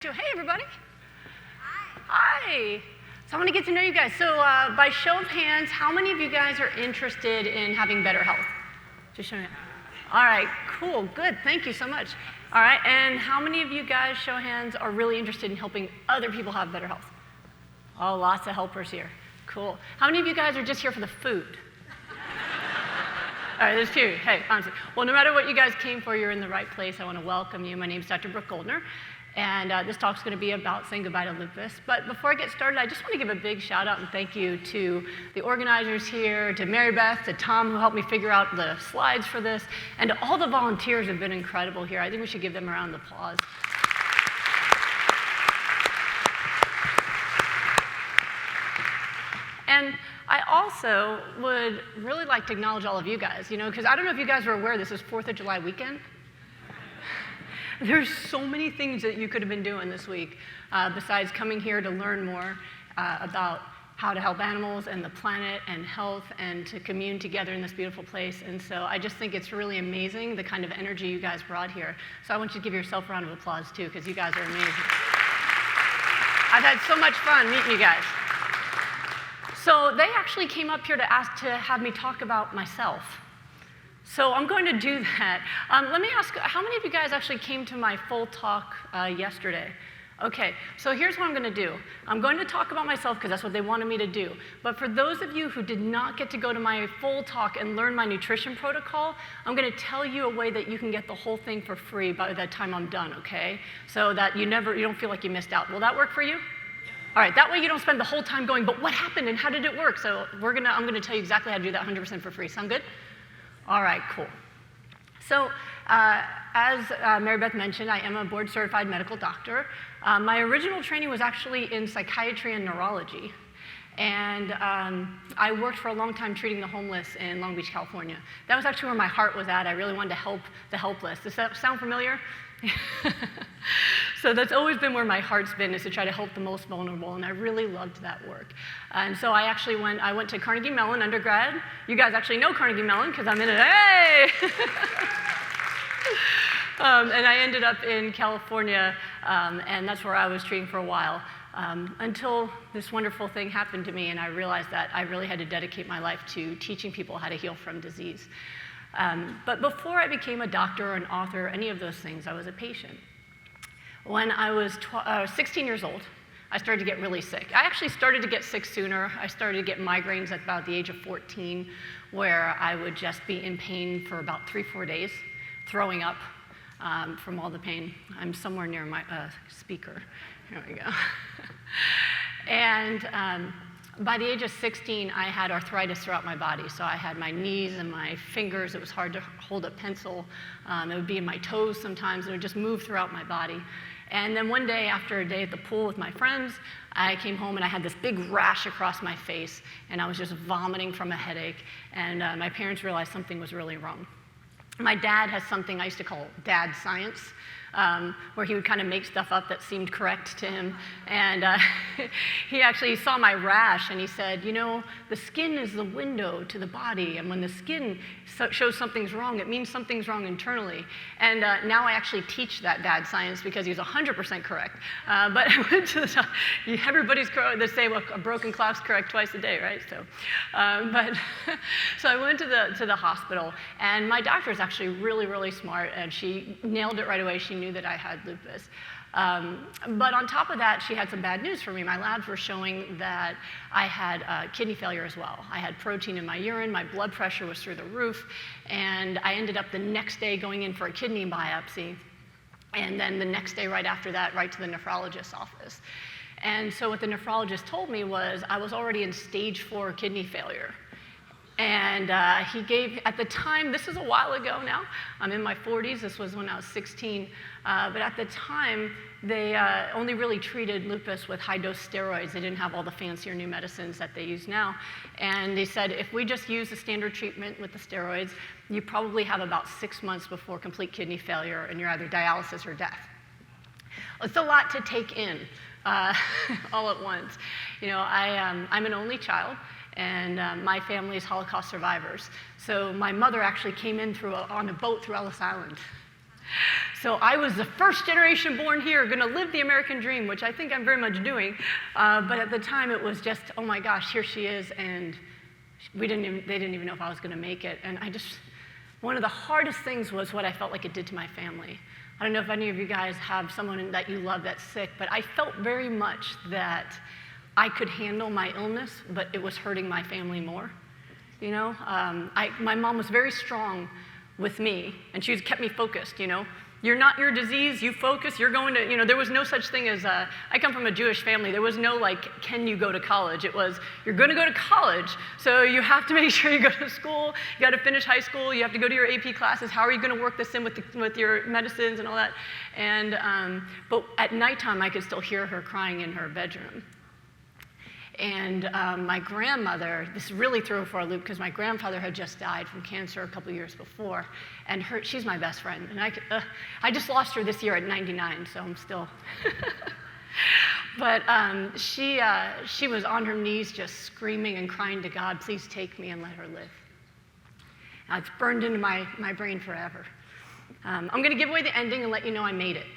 Hey, everybody. Hi. So I want to get to know you guys. So by show of hands, how many of you guys are interested in having better health? Just show me. All right, cool, good. Thank you so much. All right, and how many of you guys, show of hands, are really interested in helping other people have better health? Oh, lots of helpers here. Cool. How many of you guys are just here for the food? All right, there's two. Hey, honestly. Well, no matter what you guys came for, you're in the right place. I want to welcome you. My name's Dr. Brooke Goldner. And this talk's going to be about saying goodbye to lupus. But before I get started, I just want to give a big shout out and thank you to the organizers here, to Mary Beth, to Tom, who helped me figure out the slides for this, and to all the volunteers who have been incredible here. I think we should give them a round of applause. And I also would really like to acknowledge all of you guys, because I don't know if you guys are aware this is 4th of July weekend. There's so many things that you could have been doing this week besides coming here to learn more about how to help animals and the planet and health and to commune together in this beautiful place. And so I just think it's really amazing the kind of energy you guys brought here. So I want you to give yourself a round of applause too, because you guys are amazing. I've had so much fun meeting you guys. So they actually came up here to have me talk about myself. So I'm going to do that. Let me ask, how many of you guys actually came to my full talk yesterday? Okay, so here's what I'm going to do. I'm going to talk about myself because that's what they wanted me to do. But for those of you who did not get to go to my full talk and learn my nutrition protocol, I'm going to tell you a way that you can get the whole thing for free by the time I'm done, okay? So that you don't feel like you missed out. Will that work for you? All right, that way you don't spend the whole time going, but what happened and how did it work? So I'm going to tell you exactly how to do that 100% for free. Sound good? All right, cool. So as Mary Beth mentioned, I am a board-certified medical doctor. My original training was actually in psychiatry and neurology. And I worked for a long time treating the homeless in Long Beach, California. That was actually where my heart was at. I really wanted to help the helpless. Does that sound familiar? So that's always been where my heart's been, is to try to help the most vulnerable, and I really loved that work. And so I went to Carnegie Mellon undergrad. You guys actually know Carnegie Mellon because I'm in it. Hey! And I ended up in California, and that's where I was treating for a while, until this wonderful thing happened to me, and I realized that I really had to dedicate my life to teaching people how to heal from disease. But before I became a doctor or an author, any of those things, I was a patient. When I was 16 years old, I started to get really sick. I actually started to get sick sooner. I started to get migraines at about the age of 14, where I would just be in pain for about 3-4 days, throwing up from all the pain. I'm somewhere near my speaker. Here we go. And by the age of 16, I had arthritis throughout my body. So I had my knees and my fingers. It was hard to hold a pencil. It would be in my toes sometimes. It would just move throughout my body. And then one day, after a day at the pool with my friends, I came home and I had this big rash across my face. And I was just vomiting from a headache. And my parents realized something was really wrong. My dad has something I used to call dad science, where he would kind of make stuff up that seemed correct to him. And he actually saw my rash and he said, the skin is the window to the body. And when the skin shows something's wrong, it means something's wrong internally. And now I actually teach that dad science because he was 100% correct. But I went to the everybody's correct. They say, well, a broken clock's correct twice a day, right? So, so I went to the hospital, and my doctor is actually really, really smart, and she nailed it right away. She knew that I had lupus. But on top of that, she had some bad news for me. My labs were showing that I had kidney failure as well. I had protein in my urine, my blood pressure was through the roof, and I ended up the next day going in for a kidney biopsy, and then the next day right after that, right to the nephrologist's office. And so what the nephrologist told me was I was already in stage 4 kidney failure. And he gave, at the time, this is a while ago now, I'm in my 40s, this was when I was 16, but at the time, they only really treated lupus with high-dose steroids. They didn't have all the fancier new medicines that they use now. And they said, if we just use the standard treatment with the steroids, you probably have about 6 months before complete kidney failure, and you're either dialysis or death. It's a lot to take in all at once. I'm an only child. And my family is Holocaust survivors. So my mother actually came in on a boat through Ellis Island. So I was the first generation born here, going to live the American dream, which I think I'm very much doing. But at the time, it was just, oh my gosh, here she is, and they didn't even know if I was going to make it. And one of the hardest things was what I felt like it did to my family. I don't know if any of you guys have someone that you love that's sick, but I felt very much that I could handle my illness, but it was hurting my family more. You know, my mom was very strong with me, and she kept me focused, you know. You're not your disease, you focus, you're going to, you know, there was no such thing as, I come from a Jewish family, there was no like, can you go to college? It was, you're gonna go to college, so you have to make sure you go to school, you gotta finish high school, you have to go to your AP classes, how are you gonna work this in with your medicines and all that? And, but at nighttime, I could still hear her crying in her bedroom. And my grandmother, this really threw her for a loop because my grandfather had just died from cancer a couple years before, and she's my best friend. And I just lost her this year at 99, so I'm still. But she was on her knees just screaming and crying to God, please take me and let her live. It's burned into my brain forever. I'm going to give away the ending and let you know I made it.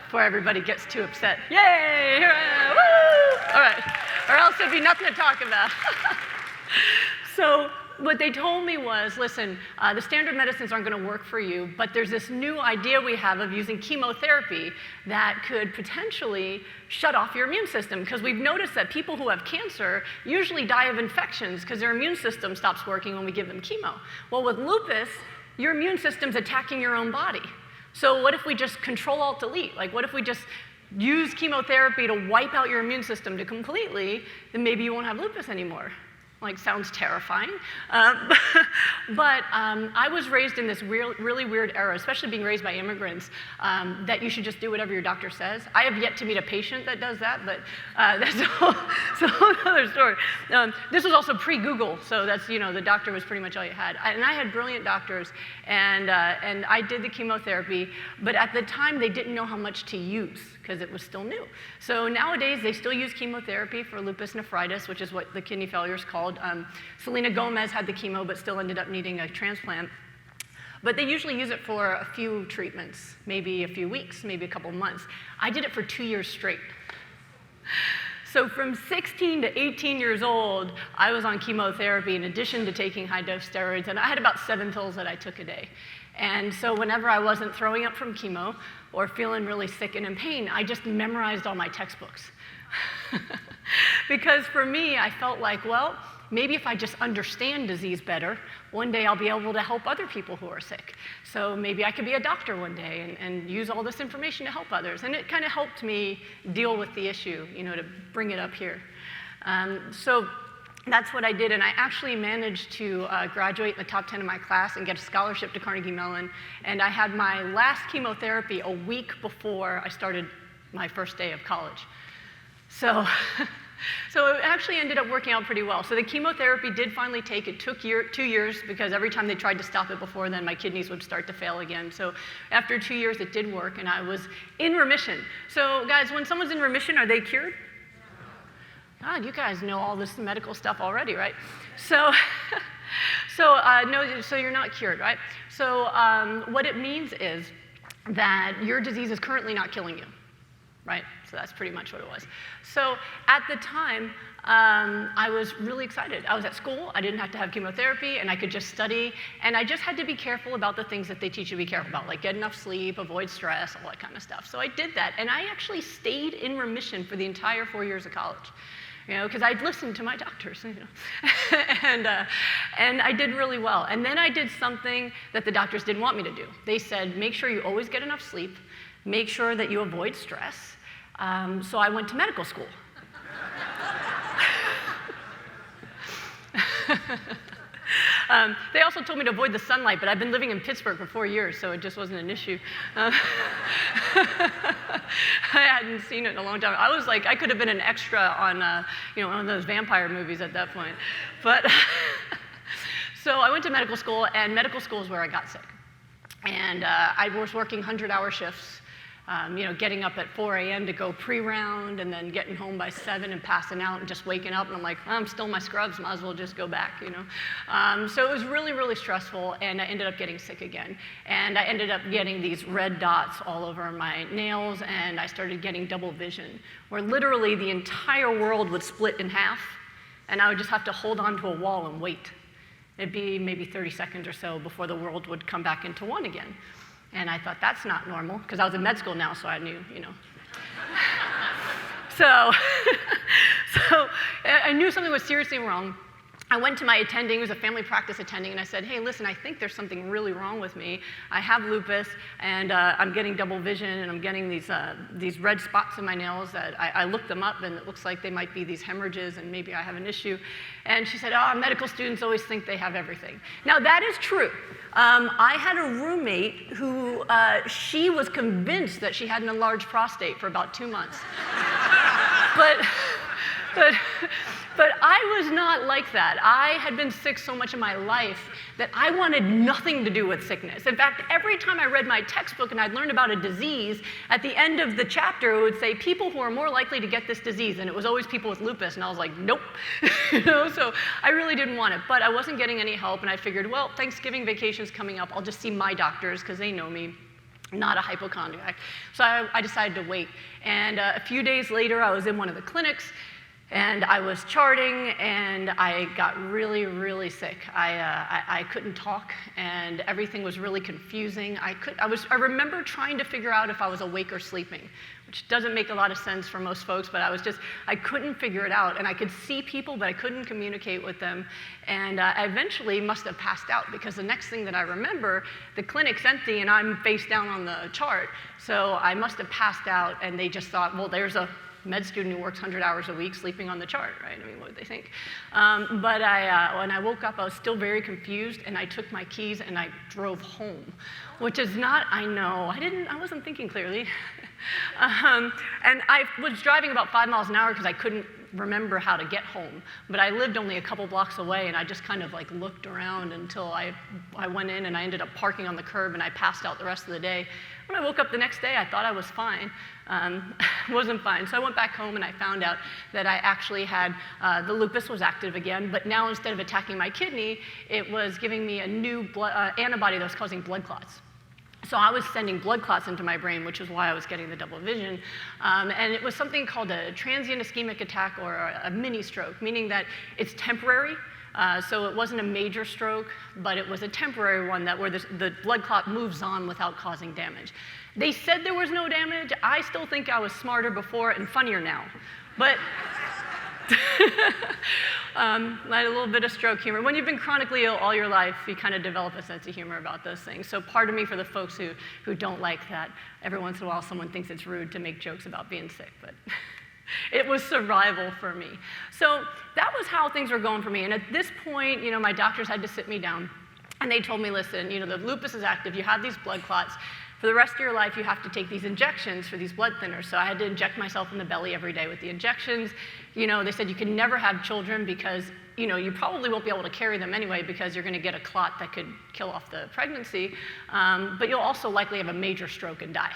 Before everybody gets too upset. Yay! Here I am! Woo! All right. Or else there'd be nothing to talk about. So what they told me was, listen, the standard medicines aren't going to work for you, but there's this new idea we have of using chemotherapy that could potentially shut off your immune system, because we've noticed that people who have cancer usually die of infections because their immune system stops working when we give them chemo. Well, with lupus, your immune system's attacking your own body. So what if we just Control-Alt-Delete? Like, what if we just use chemotherapy to wipe out your immune system completely, then maybe you won't have lupus anymore. Like, sounds terrifying. But I was raised in this really weird era, especially being raised by immigrants, that you should just do whatever your doctor says. I have yet to meet a patient that does that, but that's a whole other story. This was also pre-Google, so that's, you know, the doctor was pretty much all you had. And I had brilliant doctors, and I did the chemotherapy, but at the time, they didn't know how much to use, because it was still new. So nowadays, they still use chemotherapy for lupus nephritis, which is what the kidney failure is called. Selena Gomez had the chemo, but still ended up needing a transplant. But they usually use it for a few treatments, maybe a few weeks, maybe a couple months. I did it for 2 years straight. So from 16 to 18 years old, I was on chemotherapy in addition to taking high-dose steroids, and I had about 7 pills that I took a day. And so whenever I wasn't throwing up from chemo or feeling really sick and in pain, I just memorized all my textbooks. Because for me, I felt like, well, maybe if I just understand disease better, one day I'll be able to help other people who are sick. So maybe I could be a doctor one day and use all this information to help others. And it kind of helped me deal with the issue, you know, to bring it up here. So that's what I did, and I actually managed to graduate in the top 10 of my class and get a scholarship to Carnegie Mellon. And I had my last chemotherapy a week before I started my first day of college. So it actually ended up working out pretty well. So the chemotherapy did finally take, it took 2 years, because every time they tried to stop it before then, my kidneys would start to fail again. So after 2 years, it did work, and I was in remission. So guys, when someone's in remission, are they cured? God, you guys know all this medical stuff already, right? So you're not cured, right? So what it means is that your disease is currently not killing you, right? So that's pretty much what it was. So at the time, I was really excited. I was at school, I didn't have to have chemotherapy, and I could just study, and I just had to be careful about the things that they teach you to be careful about, like get enough sleep, avoid stress, all that kind of stuff. So I did that, and I actually stayed in remission for the entire 4 years of college. You know, because I'd listened to my doctors, you know, and I did really well. And then I did something that the doctors didn't want me to do. They said, make sure you always get enough sleep, make sure that you avoid stress. So I went to medical school. They also told me to avoid the sunlight, but I've been living in Pittsburgh for 4 years, so it just wasn't an issue. I hadn't seen it in a long time. I was like, I could have been an extra on, one of those vampire movies at that point. But so I went to medical school, and medical school is where I got sick. And I was working 100-hour shifts. Getting up at 4 a.m. to go pre-round and then getting home by 7 and passing out and just waking up and I'm like, I'm still in my scrubs, might as well just go back, So it was really, really stressful and I ended up getting sick again. And I ended up getting these red dots all over my nails and I started getting double vision, where literally the entire world would split in half and I would just have to hold onto a wall and wait. It'd be maybe 30 seconds or so before the world would come back into one again. And I thought, that's not normal, because I was in med school now, so I knew, So I knew something was seriously wrong. I went to my attending, it was a family practice attending, and I said, hey, listen, I think there's something really wrong with me. I have lupus, and I'm getting double vision, and I'm getting these red spots in my nails that I looked them up, and it looks like they might be these hemorrhages, and maybe I have an issue. And she said, medical students always think they have everything. Now, that is true. I had a roommate who, she was convinced that she had an enlarged prostate for about 2 months. But I was not like that. I had been sick so much in my life that I wanted nothing to do with sickness. In fact, every time I read my textbook and I'd learned about a disease, at the end of the chapter it would say people who are more likely to get this disease, and it was always people with lupus, and I was like, nope. So I really didn't want it, but I wasn't getting any help, and I figured, well, Thanksgiving vacation's coming up, I'll just see my doctors because they know me. Not a hypochondriac. So I decided to wait. And a few days later, I was in one of the clinics, and I was charting, and I got really, really sick. I couldn't talk, and everything was really confusing. I remember trying to figure out if I was awake or sleeping, which doesn't make a lot of sense for most folks, but I couldn't figure it out. And I could see people, but I couldn't communicate with them. And I eventually must have passed out, because the next thing that I remember, the clinic's empty, and I'm face down on the chart. So I must have passed out, and they just thought, well, there's a med student who works 100 hours a week sleeping on the chart, right? I mean, what would they think? But when I woke up, I was still very confused, and I took my keys and I drove home, which is not, I know, I wasn't thinking clearly. And I was driving about 5 miles an hour because I couldn't remember how to get home. But I lived only a couple blocks away, and I just kind of like looked around until I went in, and I ended up parking on the curb, and I passed out the rest of the day. When I woke up the next day, I thought I was fine. Wasn't fine. So I went back home, and I found out that I actually had, the lupus was active again, but now instead of attacking my kidney, it was giving me a new antibody that was causing blood clots. So I was sending blood clots into my brain, which is why I was getting the double vision. And it was something called a transient ischemic attack, or a mini stroke, meaning that it's temporary. So it wasn't a major stroke, but it was a temporary one where the blood clot moves on without causing damage. They said there was no damage. I still think I was smarter before and funnier now. But I had a little bit of stroke humor. When you've been chronically ill all your life, you kind of develop a sense of humor about those things. So pardon me for the folks who don't like that. Every once in a while, someone thinks it's rude to make jokes about being sick, but it was survival for me. So that was how things were going for me. And at this point, my doctors had to sit me down, and they told me, listen, the lupus is active. You have these blood clots. For the rest of your life, you have to take these injections for these blood thinners. So I had to inject myself in the belly every day with the injections. They said you can never have children because, you probably won't be able to carry them anyway because you're going to get a clot that could kill off the pregnancy. But you'll also likely have a major stroke and die.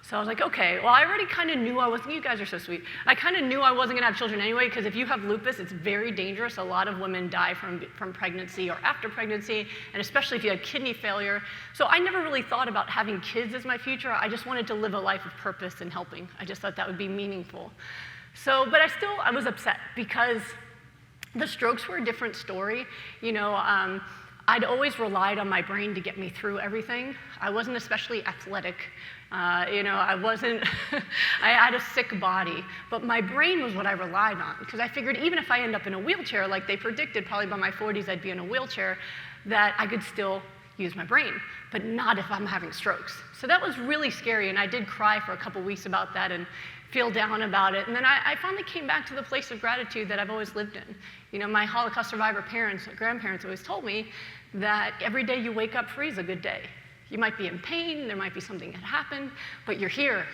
So I was like, okay, well, I already kind of knew you guys are so sweet. I kind of knew I wasn't going to have children anyway, because if you have lupus, it's very dangerous. A lot of women die from pregnancy or after pregnancy, and especially if you had kidney failure. So I never really thought about having kids as my future. I just wanted to live a life of purpose and helping. I just thought that would be meaningful. So, but I was upset because the strokes were a different story. I'd always relied on my brain to get me through everything. I wasn't especially athletic. I wasn't, I had a sick body, but my brain was what I relied on, because I figured even if I end up in a wheelchair, like they predicted, probably by my 40s I'd be in a wheelchair, that I could still use my brain, but not if I'm having strokes. So that was really scary, and I did cry for a couple weeks about that and feel down about it. And then I finally came back to the place of gratitude that I've always lived in. My Holocaust survivor grandparents always told me that every day you wake up free is a good day. You might be in pain, there might be something that happened, but you're here.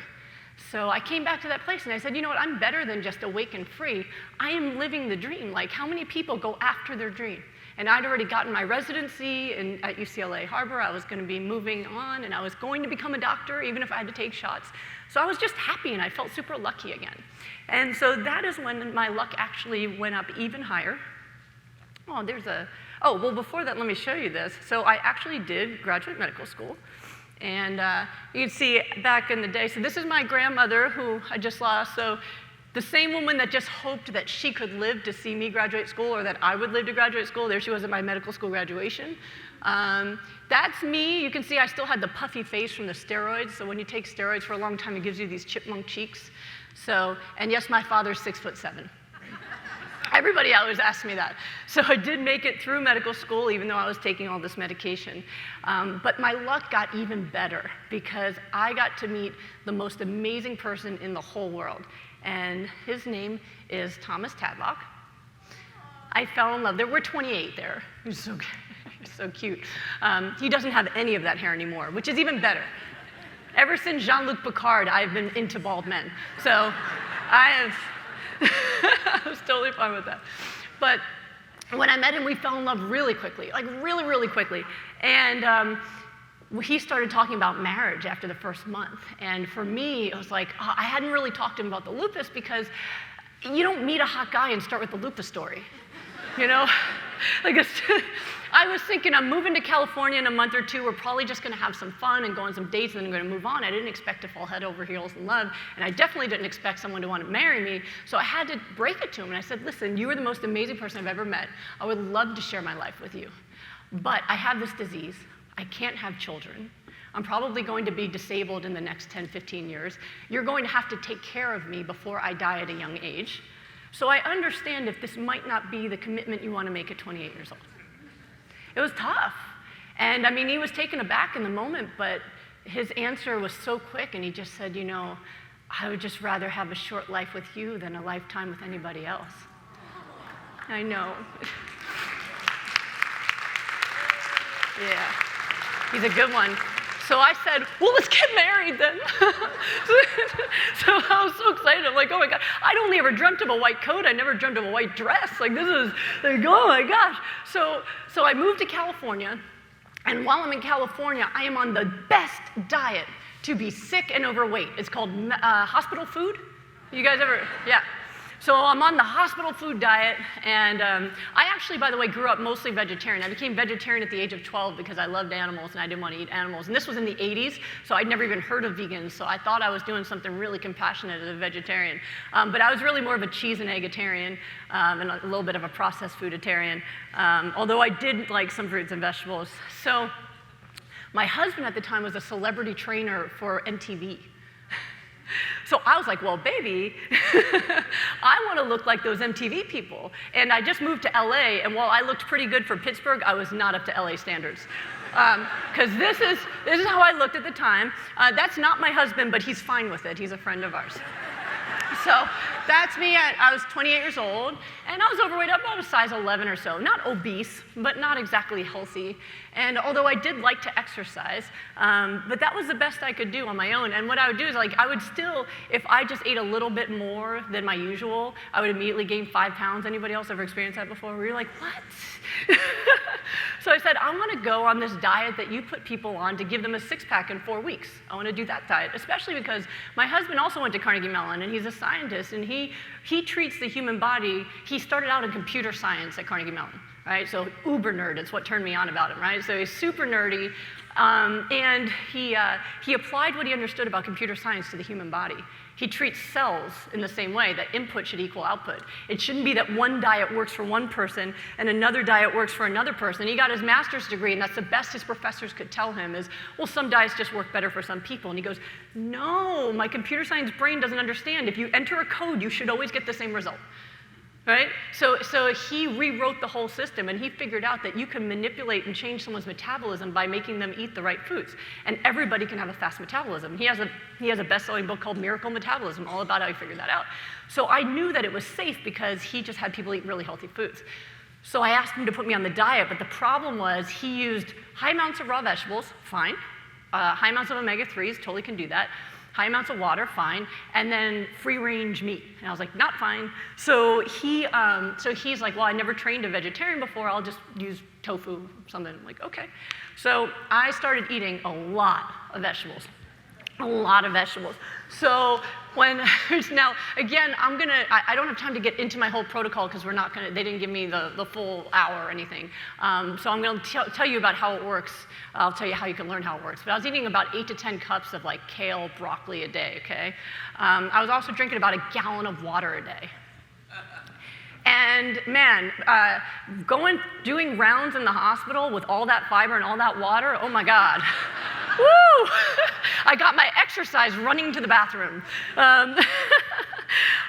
So I came back to that place and I said, you know what, I'm better than just awake and free. I am living the dream. Like, how many people go after their dream? And I'd already gotten my residency at UCLA-Harbor. I was going to be moving on, and I was going to become a doctor, even if I had to take shots. So I was just happy, and I felt super lucky again. And so that is when my luck actually went up even higher. Well, before that, let me show you this. So I actually did graduate medical school. And you can see back in the day, so this is my grandmother who I just lost. So the same woman that just hoped that she could live to see me graduate school, or that I would live to graduate school, there she was at my medical school graduation. That's me. You can see I still had the puffy face from the steroids. So when you take steroids for a long time, it gives you these chipmunk cheeks. So, and yes, my father's 6'7". Everybody always asks me that. So I did make it through medical school, even though I was taking all this medication. But my luck got even better, because I got to meet the most amazing person in the whole world. And his name is Thomas Tadlock. I fell in love. There were 28 there. He was so, so cute. He doesn't have any of that hair anymore, which is even better. Ever since Jean-Luc Picard, I've been into bald men. So I was totally fine with that. But when I met him, we fell in love really quickly, like really, really quickly. And he started talking about marriage after the first month. And for me, it was like, I hadn't really talked to him about the lupus, because you don't meet a hot guy and start with the lupus story. You know? I was thinking, I'm moving to California in a month or two. We're probably just going to have some fun and go on some dates, and then I'm going to move on. I didn't expect to fall head over heels in love, and I definitely didn't expect someone to want to marry me. So I had to break it to him, and I said, listen, you are the most amazing person I've ever met. I would love to share my life with you. But I have this disease. I can't have children. I'm probably going to be disabled in the next 10, 15 years. You're going to have to take care of me before I die at a young age. So I understand if this might not be the commitment you want to make at 28 years old. It was tough. And I mean, he was taken aback in the moment, but his answer was so quick, and he just said, you know, I would just rather have a short life with you than a lifetime with anybody else. I know. Yeah, he's a good one. So I said, well, let's get married then. So I was so excited. I'm like, oh my God, I'd only ever dreamt of a white coat. I never dreamt of a white dress. Like, this is, like, oh my gosh. So I moved to California, and while I'm in California, I am on the best diet to be sick and overweight. It's called hospital food. You guys ever, yeah. So I'm on the hospital food diet, and I actually, by the way, grew up mostly vegetarian. I became vegetarian at the age of 12 because I loved animals and I didn't want to eat animals. And this was in the 80s, so I'd never even heard of vegans, so I thought I was doing something really compassionate as a vegetarian. But I was really more of a cheese and eggetarian, and a little bit of a processed fooditarian, although I did like some fruits and vegetables. So my husband at the time was a celebrity trainer for MTV. So I was like, well, baby, I want to look like those MTV people. And I just moved to LA, and while I looked pretty good for Pittsburgh, I was not up to LA standards. Because this is how I looked at the time. That's not my husband, but he's fine with it. He's a friend of ours. So that's me. I was 28 years old, and I was overweight, about a size 11 or so. Not obese, but not exactly healthy. And although I did like to exercise, but that was the best I could do on my own. And what I would do is, like, I would still, if I just ate a little bit more than my usual, I would immediately gain 5 pounds. Anybody else ever experienced that before? Where you're like, what? So I said, I want to go on this diet that you put people on to give them a six-pack in 4 weeks. I want to do that diet, especially because my husband also went to Carnegie Mellon, and he's a scientist, and he treats the human body. He started out in computer science at Carnegie Mellon, right? So uber nerd is what turned me on about him, right? So he's super nerdy, and he applied what he understood about computer science to the human body. He treats cells in the same way, that input should equal output. It shouldn't be that one diet works for one person and another diet works for another person. He got his master's degree, and that's the best his professors could tell him is, well, some diets just work better for some people. And he goes, no, my computer science brain doesn't understand. If you enter a code, you should always get the same result. Right? So he rewrote the whole system, and he figured out that you can manipulate and change someone's metabolism by making them eat the right foods. And everybody can have a fast metabolism. He has a best-selling book called Miracle Metabolism, all about how he figured that out. So I knew that it was safe because he just had people eat really healthy foods. So I asked him to put me on the diet, but the problem was he used high amounts of raw vegetables, fine. High amounts of omega-3s, totally can do that. high amounts of water, fine, and then free-range meat. And I was like, not fine. So he's like, well, I never trained a vegetarian before, I'll just use tofu, something. I'm like, okay. So I started eating a lot of vegetables. A lot of vegetables. So now, again, I don't have time to get into my whole protocol because they didn't give me the full hour or anything. So I'm gonna tell you about how it works. I'll tell you how you can learn how it works. But I was eating about 8 to 10 cups of like kale, broccoli a day, okay? I was also drinking about a gallon of water a day. And man, doing rounds in the hospital with all that fiber and all that water, oh my God. Woo! I got my exercise running to the bathroom.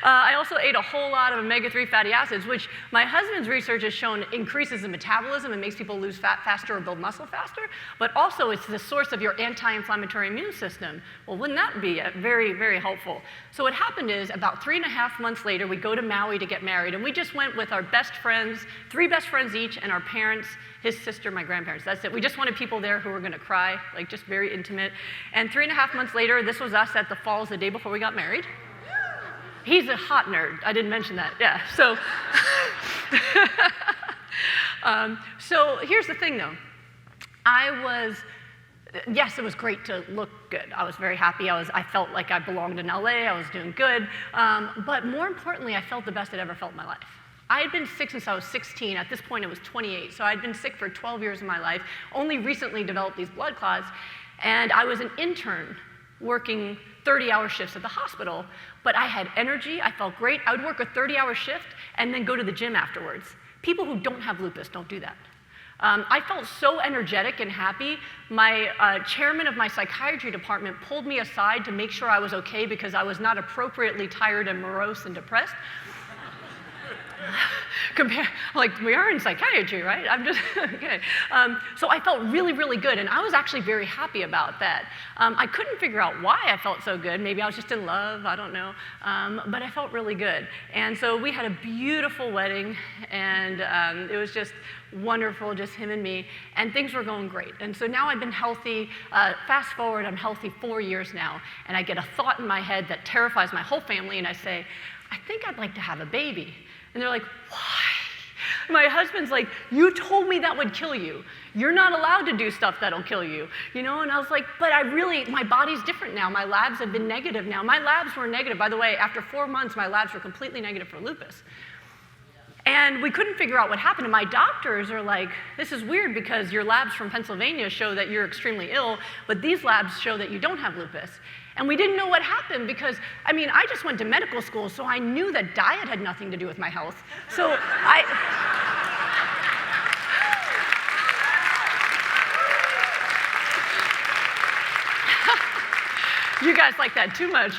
I also ate a whole lot of omega-3 fatty acids, which my husband's research has shown increases the metabolism and makes people lose fat faster or build muscle faster, but also it's the source of your anti-inflammatory immune system. Well, wouldn't that be very, very helpful? So what happened is about 3.5 months later, we go to Maui to get married, and we just went with our best friends, 3 best friends each, and our parents, his sister, my grandparents. That's it. We just wanted people there who were going to cry, like just very intimate. And 3.5 months later, this was us at the falls the day before we got married. He's a hot nerd. I didn't mention that. Yeah. So, so here's the thing, though. Yes, it was great to look good. I was very happy. I felt like I belonged in LA. I was doing good. But more importantly, I felt the best I'd ever felt in my life. I had been sick since I was 16. At this point, it was 28. So I'd been sick for 12 years of my life, only recently developed these blood clots. And I was an intern working 30-hour shifts at the hospital, but I had energy, I felt great. I would work a 30-hour shift and then go to the gym afterwards. People who don't have lupus don't do that. I felt so energetic and happy. My chairman of my psychiatry department pulled me aside to make sure I was okay because I was not appropriately tired and morose and depressed. Like, we are in psychiatry, right? I'm just, okay. So I felt really, really good, and I was actually very happy about that. I couldn't figure out why I felt so good. Maybe I was just in love, I don't know. But I felt really good. And so we had a beautiful wedding, and it was just wonderful, just him and me, and things were going great. And so now I've been healthy. Fast forward, I'm healthy 4 years now, and I get a thought in my head that terrifies my whole family, and I say, I think I'd like to have a baby. And they're like, why? My husband's like, you told me that would kill you. You're not allowed to do stuff that'll kill you. You know, and I was like, but my body's different now. My labs have been negative now. My labs were negative. By the way, after 4 months, my labs were completely negative for lupus. And we couldn't figure out what happened. And my doctors are like, this is weird because your labs from Pennsylvania show that you're extremely ill, but these labs show that you don't have lupus. And we didn't know what happened because, I just went to medical school, so I knew that diet had nothing to do with my health. So you guys like that too much.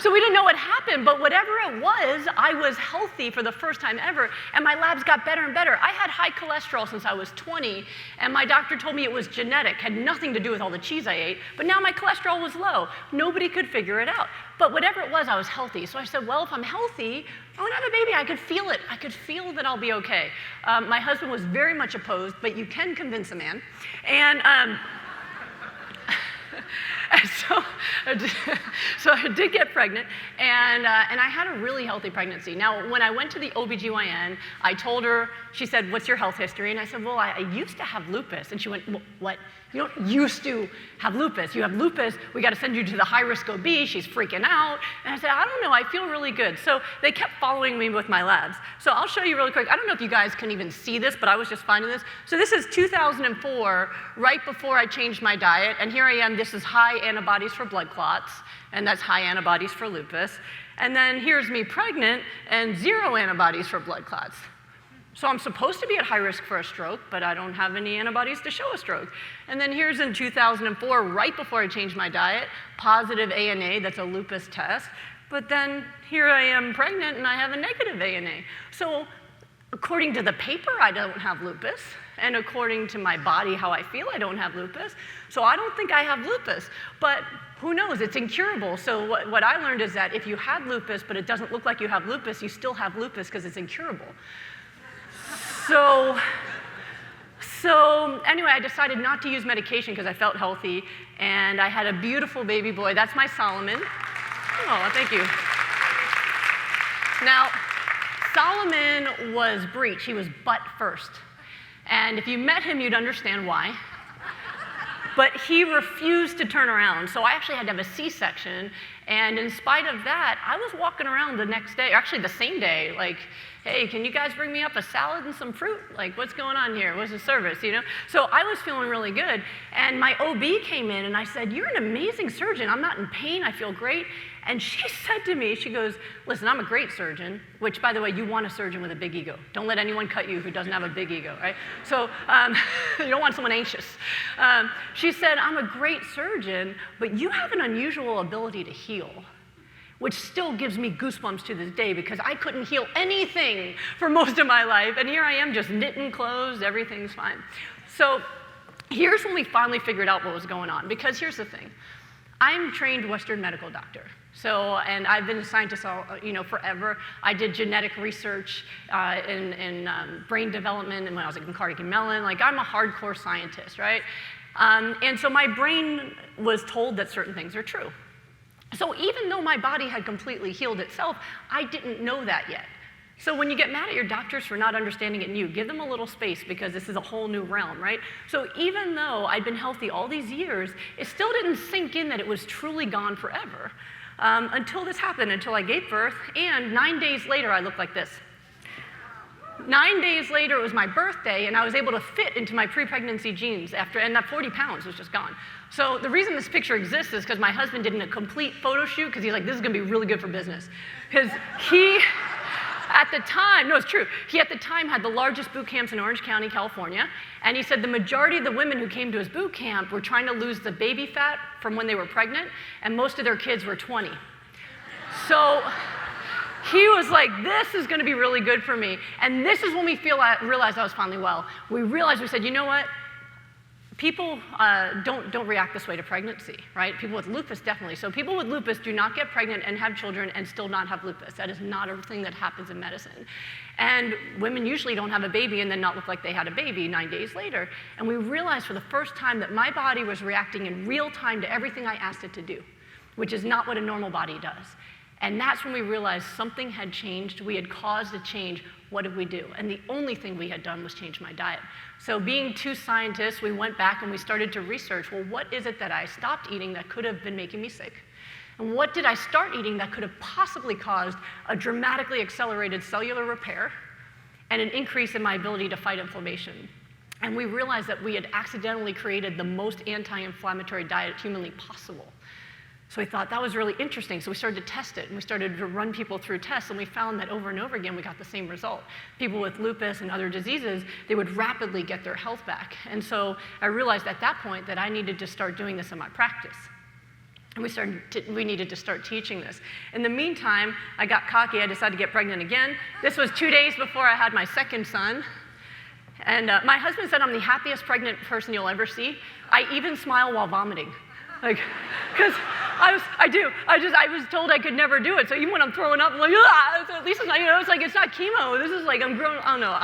So we didn't know what happened, but whatever it was, I was healthy for the first time ever, and my labs got better and better. I had high cholesterol since I was 20, and my doctor told me it was genetic, had nothing to do with all the cheese I ate, but now my cholesterol was low. Nobody could figure it out. But whatever it was, I was healthy. So I said, well, if I'm healthy, I want to have a baby. I could feel it. I could feel that I'll be okay. My husband was very much opposed, but you can convince a man. And so I did get pregnant, and I had a really healthy pregnancy. Now, when I went to the OBGYN, I told her, she said, what's your health history? And I said, well, I used to have lupus. And she went, what? You don't used to have lupus. You have lupus. We got to send you to the high-risk OB. She's freaking out. And I said, I don't know. I feel really good. So they kept following me with my labs. So I'll show you really quick. I don't know if you guys can even see this, but I was just finding this. So this is 2004, right before I changed my diet. And here I am. This is high antibodies for blood clots, and that's high antibodies for lupus. And then here's me pregnant and 0 antibodies for blood clots. So I'm supposed to be at high risk for a stroke, but I don't have any antibodies to show a stroke. And then here's in 2004, right before I changed my diet, positive ANA, that's a lupus test. But then here I am pregnant and I have a negative ANA. So according to the paper, I don't have lupus. And according to my body, how I feel, I don't have lupus. So I don't think I have lupus. But who knows? It's incurable. So what I learned is that if you had lupus, but it doesn't look like you have lupus, you still have lupus because it's incurable. So anyway, I decided not to use medication because I felt healthy, and I had a beautiful baby boy. That's my Solomon. Oh, thank you. Now, Solomon was breech. He was butt first. And if you met him, you'd understand why. But he refused to turn around, so I actually had to have a C-section, and in spite of that, I was walking around the next day, or actually the same day, like, hey, can you guys bring me up a salad and some fruit? Like, what's going on here? What's the service, you know? So I was feeling really good, and my OB came in, and I said, you're an amazing surgeon. I'm not in pain. I feel great. And she said to me, she goes, listen, I'm a great surgeon, which, by the way, you want a surgeon with a big ego. Don't let anyone cut you who doesn't have a big ego, right? So you don't want someone anxious. She said, I'm a great surgeon, but you have an unusual ability to heal, which still gives me goosebumps to this day because I couldn't heal anything for most of my life, and here I am just knitting clothes, everything's fine. So here's when we finally figured out what was going on, because here's the thing. I'm a trained Western medical doctor. So, and I've been a scientist all, forever. I did genetic research in brain development, and when I was in Carnegie Mellon, like I'm a hardcore scientist, right? And so my brain was told that certain things are true. So even though my body had completely healed itself, I didn't know that yet. So when you get mad at your doctors for not understanding it new, give them a little space because this is a whole new realm, right? So even though I'd been healthy all these years, it still didn't sink in that it was truly gone forever until this happened, until I gave birth, and 9 days later, I looked like this. 9 days later, it was my birthday, and I was able to fit into my pre-pregnancy jeans and that 40 pounds was just gone. So the reason this picture exists is because my husband did a complete photo shoot because he's like, this is gonna be really good for business. Because he, at the time, no, it's true, he at the time had the largest boot camps in Orange County, California, and he said the majority of the women who came to his boot camp were trying to lose the baby fat from when they were pregnant, and most of their kids were 20. So he was like, this is gonna be really good for me. And this is when we realized I was finally well. We said, you know what? People don't react this way to pregnancy, right? People with lupus, definitely. So people with lupus do not get pregnant and have children and still not have lupus. That is not a thing that happens in medicine. And women usually don't have a baby and then not look like they had a baby 9 days later. And we realized for the first time that my body was reacting in real time to everything I asked it to do, which is not what a normal body does. And that's when we realized something had changed. We had caused a change. What did we do? And the only thing we had done was change my diet. So being two scientists, we went back and we started to research, well, what is it that I stopped eating that could have been making me sick? And what did I start eating that could have possibly caused a dramatically accelerated cellular repair and an increase in my ability to fight inflammation? And we realized that we had accidentally created the most anti-inflammatory diet humanly possible. So we thought that was really interesting. So we started to test it, and we started to run people through tests, and we found that over and over again, we got the same result. People with lupus and other diseases, they would rapidly get their health back. And so I realized at that point that I needed to start doing this in my practice. And we needed to start teaching this. In the meantime, I got cocky. I decided to get pregnant again. This was 2 days before I had my second son. And my husband said I'm the happiest pregnant person you'll ever see. I even smile while vomiting. Like, because I was told I could never do it. So even when I'm throwing up, I'm like, ah, so at least it's not, it's like, it's not chemo. This is like, I'm grown, I don't know,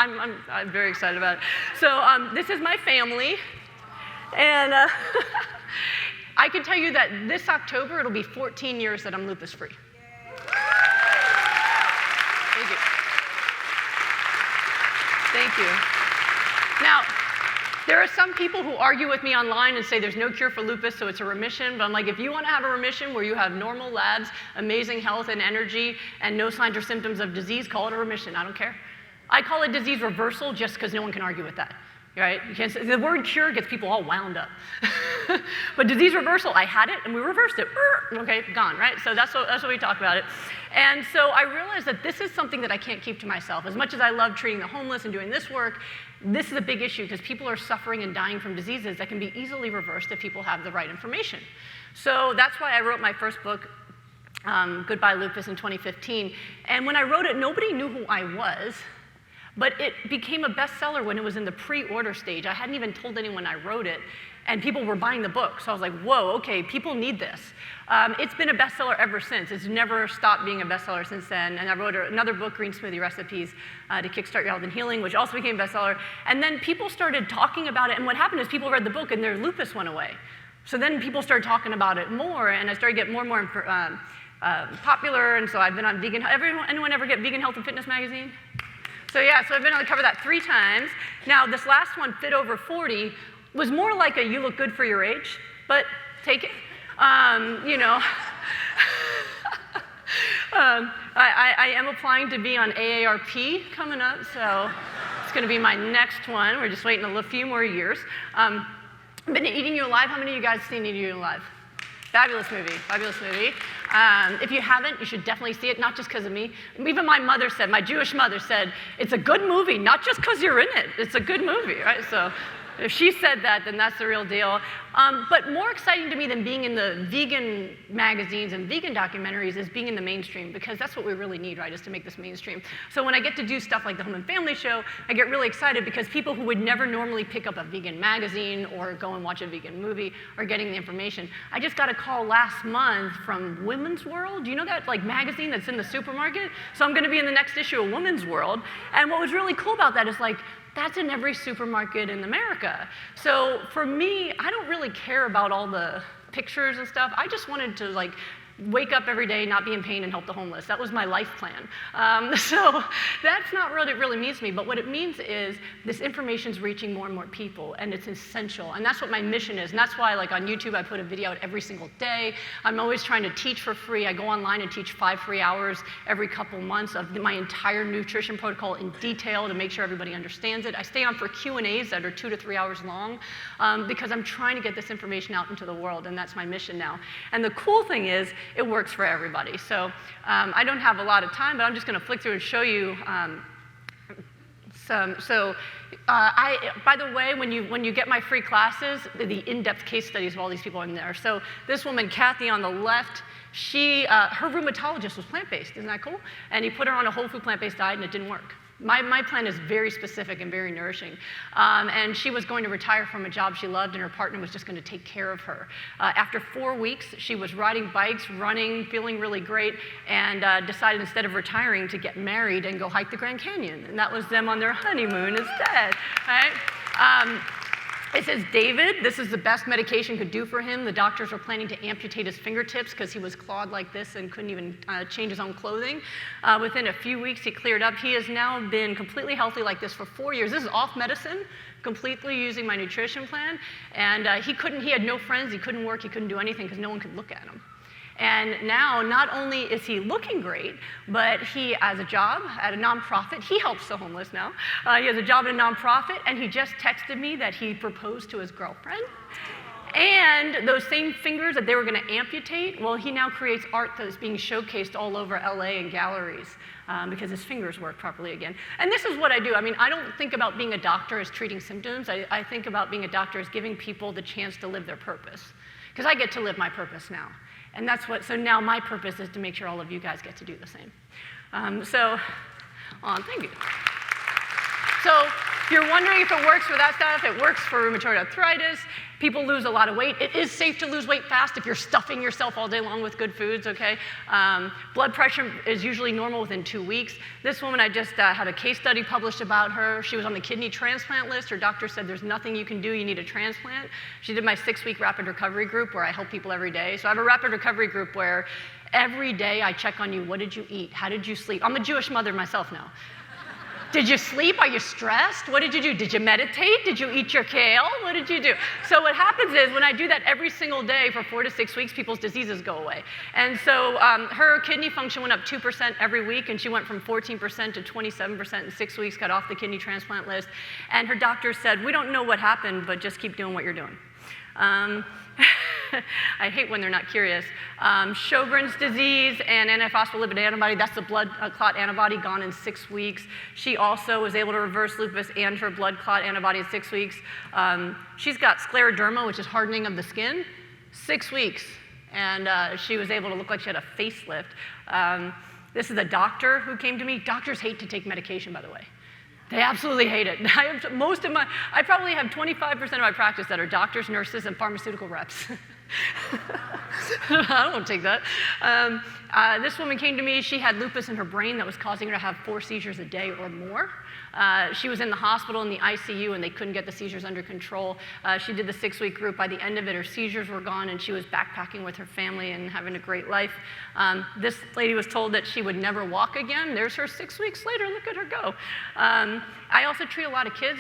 I'm very excited about it. So this is my family. And I can tell you that this October, it'll be 14 years that I'm lupus-free. Thank you. Thank you. Now, there are some people who argue with me online and say there's no cure for lupus, so it's a remission. But I'm like, if you want to have a remission where you have normal labs, amazing health and energy, and no signs or symptoms of disease, call it a remission. I don't care. I call it disease reversal just because no one can argue with that. Right? You can't say, the word cure gets people all wound up. But disease reversal, I had it and we reversed it. Okay, gone, right? So that's what we talk about it. And so I realized that this is something that I can't keep to myself. As much as I love treating the homeless and doing this work, this is a big issue because people are suffering and dying from diseases that can be easily reversed if people have the right information. So that's why I wrote my first book, Goodbye Lupus, in 2015. And when I wrote it, nobody knew who I was. But it became a bestseller when it was in the pre-order stage. I hadn't even told anyone I wrote it. and people were buying the book. So I was like, whoa, okay, people need this. It's been a bestseller ever since. It's never stopped being a bestseller since then. And I wrote another book, Green Smoothie Recipes to Kickstart Your Health and Healing, which also became a bestseller. And then people started talking about it, and what happened is people read the book and their lupus went away. So then people started talking about it more, and I started to get more and more popular, and so I've been on vegan. Anyone ever get Vegan Health and Fitness magazine? So yeah, so I've been on the cover of that 3 times. Now this last one, Fit Over 40, was more like a you look good for your age, but take it. You know, I am applying to be on AARP coming up, so it's going to be my next one. We're just waiting a few more years. Been Eating You Alive. How many of you guys seen Eating You Alive? Fabulous movie, fabulous movie. If you haven't, you should definitely see it, not just because of me. Even my mother said, my Jewish mother said, it's a good movie, not just because you're in it. It's a good movie, right? So if she said that, then that's the real deal. But more exciting to me than being in the vegan magazines and vegan documentaries is being in the mainstream, because that's what we really need, right, is to make this mainstream. So when I get to do stuff like the Home and Family Show, I get really excited because people who would never normally pick up a vegan magazine or go and watch a vegan movie are getting the information. I just got a call last month from Women's World. Do you know that like magazine that's in the supermarket? So I'm going to be in the next issue of Women's World. And what was really cool about that is like, that's in every supermarket in America. So for me, I don't really care about all the pictures and stuff. I just wanted to like wake up every day, not be in pain, and help the homeless. That was my life plan. So that's not what it really means to me, but what it means is this information's reaching more and more people, and it's essential, and that's what my mission is, and that's why like on YouTube I put a video out every single day. I'm always trying to teach for free. I go online and teach 5 free hours every couple months of my entire nutrition protocol in detail to make sure everybody understands it. I stay on for Q&As that are 2 to 3 hours long because I'm trying to get this information out into the world, and that's my mission now. And the cool thing is, it works for everybody. So I don't have a lot of time, but I'm just going to flick through and show you some. So by the way, when you get my free classes, the in-depth case studies of all these people are in there. So this woman, Kathy, on the left, her rheumatologist was plant-based. Isn't that cool? And he put her on a whole food plant-based diet, and it didn't work. My plan is very specific and very nourishing. And she was going to retire from a job she loved, and her partner was just going to take care of her. After 4 weeks, she was riding bikes, running, feeling really great, and decided instead of retiring to get married and go hike the Grand Canyon. And that was them on their honeymoon instead, right? It says, David, this is the best medication could do for him. The doctors were planning to amputate his fingertips because he was clawed like this and couldn't even change his own clothing. Within a few weeks, he cleared up. He has now been completely healthy like this for 4 years. This is off medicine, completely using my nutrition plan. And he had no friends, he couldn't work, he couldn't do anything because no one could look at him. And now, not only is he looking great, but he has a job at a nonprofit. He helps the homeless now. He has a job at a nonprofit, and he just texted me that he proposed to his girlfriend. And those same fingers that they were going to amputate, well, he now creates art that is being showcased all over LA in galleries because his fingers work properly again. And this is what I do. I mean, I don't think about being a doctor as treating symptoms. I think about being a doctor as giving people the chance to live their purpose. Because I get to live my purpose now. And so now my purpose is to make sure all of you guys get to do the same. Thank you. So if you're wondering if it works for that stuff, it works for rheumatoid arthritis. People lose a lot of weight. It is safe to lose weight fast if you're stuffing yourself all day long with good foods, okay? Blood pressure is usually normal within 2 weeks. This woman, I just had a case study published about her. She was on the kidney transplant list. Her doctor said, there's nothing you can do, you need a transplant. She did my 6-week rapid recovery group where I help people every day. So I have a rapid recovery group where every day I check on you. What did you eat? How did you sleep? I'm a Jewish mother myself now. Did you sleep? Are you stressed? What did you do? Did you meditate? Did you eat your kale? What did you do? So what happens is when I do that every single day for 4 to 6 weeks, people's diseases go away. And so her kidney function went up 2% every week, and she went from 14% to 27% in 6 weeks, got off the kidney transplant list. And her doctor said, we don't know what happened, but just keep doing what you're doing. I hate when they're not curious. Sjogren's disease and antiphospholipid antibody, that's the blood clot antibody, gone in 6 weeks. She also was able to reverse lupus and her blood clot antibody in 6 weeks. She's got scleroderma, which is hardening of the skin, 6 weeks. And she was able to look like she had a facelift. This is a doctor who came to me. Doctors hate to take medication, by the way. They absolutely hate it. I probably have 25% of my practice that are doctors, nurses, and pharmaceutical reps. I don't want to take that. This woman came to me. She had lupus in her brain that was causing her to have 4 seizures a day or more. She was in the hospital in the ICU, and they couldn't get the seizures under control. She did the 6-week group. By the end of it, her seizures were gone, and she was backpacking with her family and having a great life. This lady was told that she would never walk again. There's her 6 weeks later. Look at her go. I also treat a lot of kids.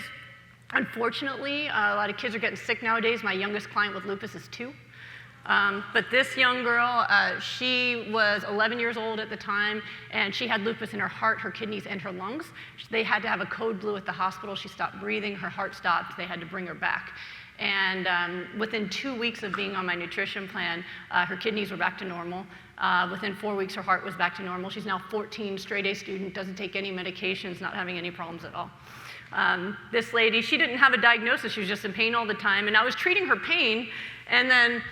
Unfortunately, a lot of kids are getting sick nowadays. My youngest client with lupus is 2. But this young girl, she was 11 years old at the time, and she had lupus in her heart, her kidneys, and her lungs. They had to have a code blue at the hospital. She stopped breathing. Her heart stopped. They had to bring her back. And within 2 weeks of being on my nutrition plan, her kidneys were back to normal. Within 4 weeks, her heart was back to normal. She's now 14, straight-A student, doesn't take any medications, not having any problems at all. This lady, she didn't have a diagnosis. She was just in pain all the time. And I was treating her pain, and then,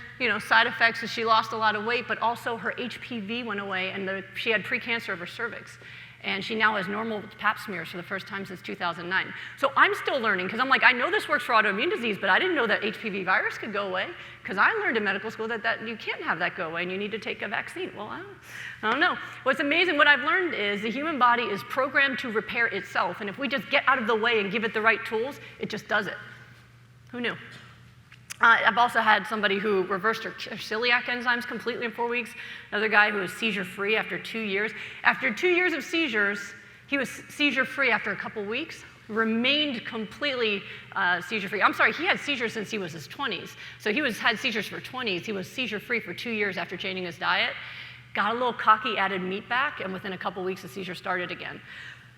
side effects is she lost a lot of weight, but also her HPV went away, and she had precancer of her cervix. And she now has normal pap smears for the first time since 2009. So I'm still learning, because I'm like, I know this works for autoimmune disease, but I didn't know that HPV virus could go away, because I learned in medical school that you can't have that go away, and you need to take a vaccine. Well, I don't know. What's amazing, what I've learned is the human body is programmed to repair itself, and if we just get out of the way and give it the right tools, it just does it. Who knew? I've also had somebody who reversed her celiac enzymes completely in 4 weeks. Another guy who was seizure-free after 2 years. After 2 years of seizures, he was seizure-free after a couple weeks, remained completely seizure-free. I'm sorry, he had seizures since he was his 20s. So he had seizures for 20s. He was seizure-free for 2 years after changing his diet. Got a little cocky, added meat back, and within a couple weeks, the seizure started again.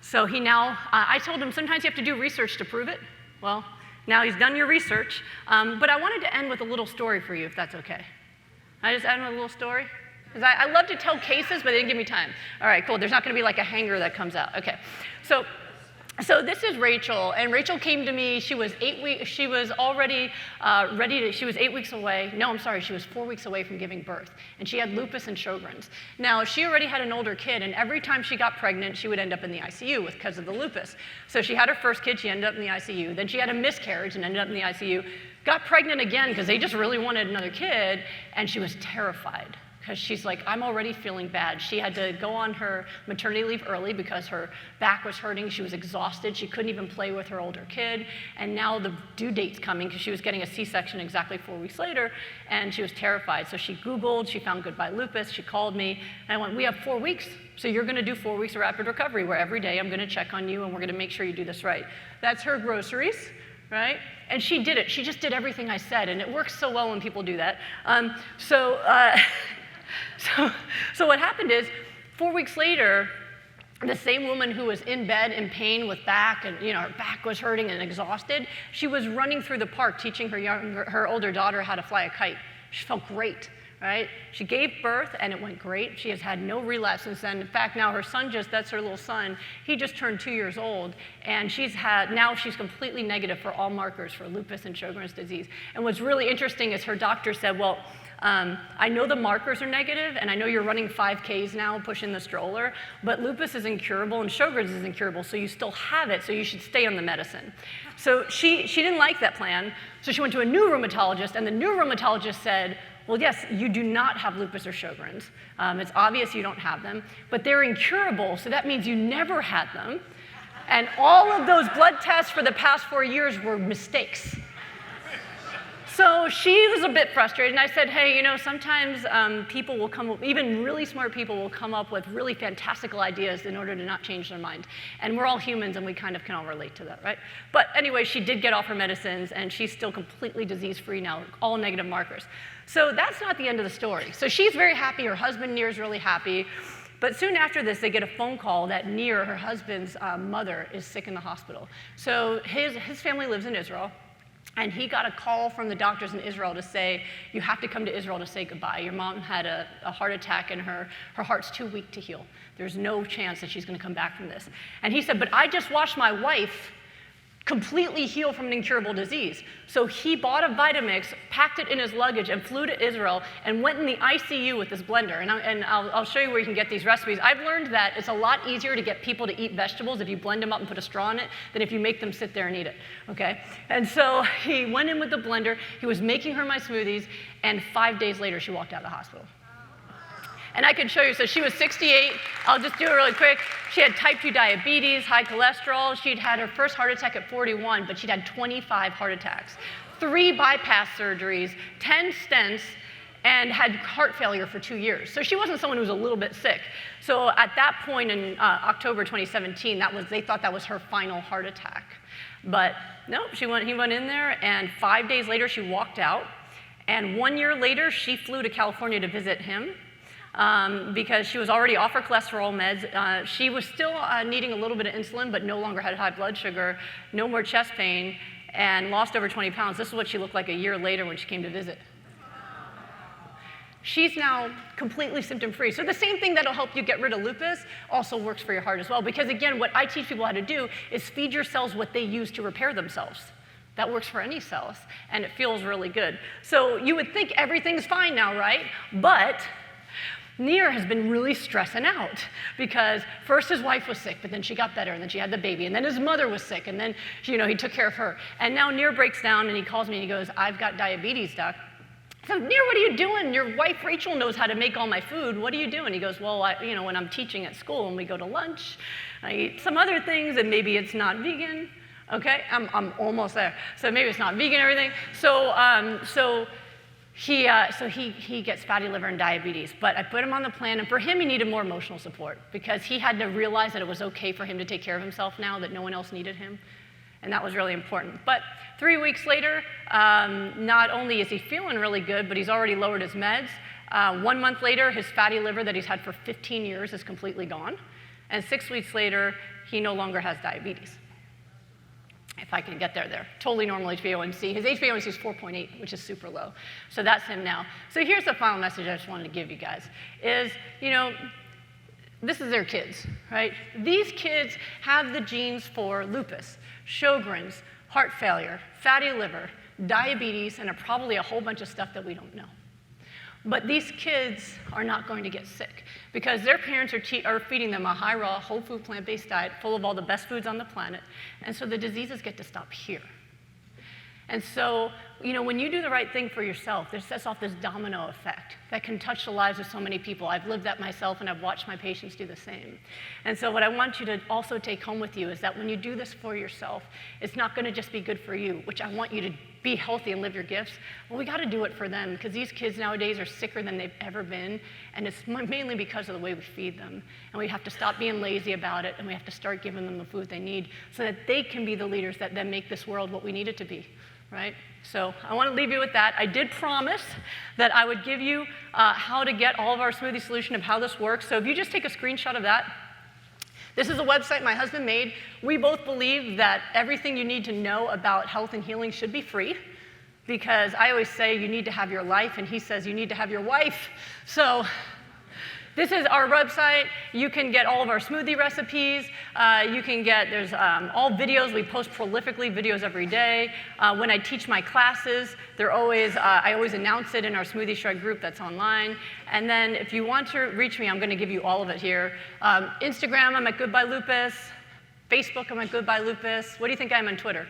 So he now, I told him, sometimes you have to do research to prove it. Well, now he's done your research, but I wanted to end with a little story for you, if that's okay. I just end with a little story? Because I love to tell cases, but they didn't give me time. All right, cool. There's not going to be like a hanger that comes out. Okay. So this is Rachel, and Rachel came to me. She was 8 weeks. She was already she was 8 weeks away. No, I'm sorry. She was 4 weeks away from giving birth, and she had lupus and Sjogren's. Now she already had an older kid, and every time she got pregnant, she would end up in the ICU because of the lupus. So she had her first kid. She ended up in the ICU. Then she had a miscarriage and ended up in the ICU. Got pregnant again because they just really wanted another kid, and she was terrified. Because she's like, I'm already feeling bad. She had to go on her maternity leave early because her back was hurting. She was exhausted. She couldn't even play with her older kid. And now the due date's coming because she was getting a C-section exactly 4 weeks later, and she was terrified. So she Googled, she found Goodbye Lupus, she called me, and I went, we have 4 weeks. So you're gonna do 4 weeks of rapid recovery where every day I'm gonna check on you and we're gonna make sure you do this right. That's her groceries, right? And she did it. She just did everything I said, and it works so well when people do that. So what happened is, 4 weeks later, the same woman who was in bed in pain with back, and her back was hurting and exhausted, she was running through the park teaching her older daughter how to fly a kite. She felt great, right? She gave birth, and it went great. She has had no relapse since then. In fact, now her son that's her little son, he just turned 2 years old, and now she's completely negative for all markers for lupus and Sjogren's disease. And what's really interesting is her doctor said, well, I know the markers are negative, and I know you're running 5Ks now, pushing the stroller, but lupus is incurable and Sjogren's is incurable, so you still have it, so you should stay on the medicine. So she didn't like that plan, so she went to a new rheumatologist, and the new rheumatologist said, well, yes, you do not have lupus or Sjogren's. It's obvious you don't have them, but they're incurable, so that means you never had them, and all of those blood tests for the past 4 years were mistakes. So she was a bit frustrated, and I said, hey, sometimes people will come up, even really smart people will come up with really fantastical ideas in order to not change their mind. And we're all humans, and we kind of can all relate to that, right? But anyway, she did get off her medicines, and she's still completely disease-free now, all negative markers. So that's not the end of the story. So she's very happy. Her husband, Nir, is really happy. But soon after this, they get a phone call that Nir, her husband's mother, is sick in the hospital. So his family lives in Israel. And he got a call from the doctors in Israel to say, you have to come to Israel to say goodbye. Your mom had a heart attack, and her heart's too weak to heal. There's no chance that she's going to come back from this. And he said, but I just watched my wife completely heal from an incurable disease. So he bought a Vitamix, packed it in his luggage, and flew to Israel and went in the ICU with this blender. And I'll show you where you can get these recipes. I've learned that it's a lot easier to get people to eat vegetables if you blend them up and put a straw in it than if you make them sit there and eat it, okay? And so he went in with the blender, he was making her my smoothies, and 5 days later, she walked out of the hospital. And I can show you, so she was 68. I'll just do it really quick. She had type 2 diabetes, high cholesterol. She'd had her first heart attack at 41, but she'd had 25 heart attacks, 3 bypass surgeries, 10 stents, and had heart failure for 2 years. So she wasn't someone who was a little bit sick. So at that point in October 2017, they thought that was her final heart attack. But no, he went in there, and 5 days later, she walked out. And 1 year later, she flew to California to visit him. Because she was already off her cholesterol meds. She was still needing a little bit of insulin, but no longer had high blood sugar, no more chest pain, and lost over 20 pounds. This is what she looked like a year later when she came to visit. She's now completely symptom-free. So the same thing that'll help you get rid of lupus also works for your heart as well. Because again, what I teach people how to do is feed your cells what they use to repair themselves. That works for any cells, and it feels really good. So you would think everything's fine now, right? But Nir has been really stressing out because first his wife was sick, but then she got better, and then she had the baby, and then his mother was sick, and then he took care of her. And now Nir breaks down, and he calls me, and he goes, "I've got diabetes, doc." I said, "Nir, what are you doing? Your wife Rachel knows how to make all my food. What are you doing?" He goes, "Well, when I'm teaching at school and we go to lunch, I eat some other things, and maybe it's not vegan." Okay, I'm almost there. So maybe it's not vegan and everything. So he gets fatty liver and diabetes, but I put him on the plan, and for him, he needed more emotional support because he had to realize that it was okay for him to take care of himself now, that no one else needed him, and that was really important. But 3 weeks later, not only is he feeling really good, but he's already lowered his meds. 1 month later, his fatty liver that he's had for 15 years is completely gone, and 6 weeks later, he no longer has diabetes. If I can get there. Totally normal HbA1c. His HbA1c is 4.8, which is super low. So that's him now. So here's the final message I just wanted to give you guys is, this is their kids, right? These kids have the genes for lupus, Sjogren's, heart failure, fatty liver, diabetes, and probably a whole bunch of stuff that we don't know. But these kids are not going to get sick because their parents are feeding them a high raw, whole food, plant-based diet full of all the best foods on the planet. And so the diseases get to stop here. And so, when you do the right thing for yourself, this sets off this domino effect that can touch the lives of so many people. I've lived that myself, and I've watched my patients do the same. And so what I want you to also take home with you is that when you do this for yourself, it's not going to just be good for you, which I want you to be healthy and live your gifts. Well, we got to do it for them because these kids nowadays are sicker than they've ever been, and it's mainly because of the way we feed them. And we have to stop being lazy about it, and we have to start giving them the food they need so that they can be the leaders that then make this world what we need it to be. Right? So I want to leave you with that. I did promise that I would give you how to get all of our smoothie solution of how this works. So if you just take a screenshot of that, this is a website my husband made. We both believe that everything you need to know about health and healing should be free because I always say you need to have your life, and he says you need to have your wife. So this is our website. You can get all of our smoothie recipes. There's all videos. We post prolifically videos every day. When I teach my classes, I always announce it in our Smoothie Shred group that's online. And then if you want to reach me, I'm going to give you all of it here. Instagram, I'm at Goodbye Lupus. Facebook, I'm at Goodbye Lupus. What do you think I am on Twitter?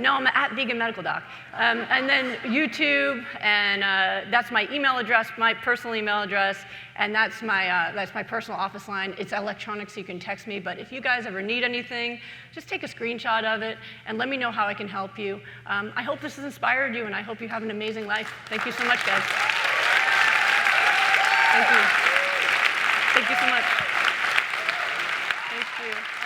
No, I'm at Vegan Medical Doc. And then YouTube, and that's my email address, my personal email address, and that's my personal office line. It's electronic, so you can text me. But if you guys ever need anything, just take a screenshot of it and let me know how I can help you. I hope this has inspired you, and I hope you have an amazing life. Thank you so much, guys. Thank you. Thank you so much. Thank you.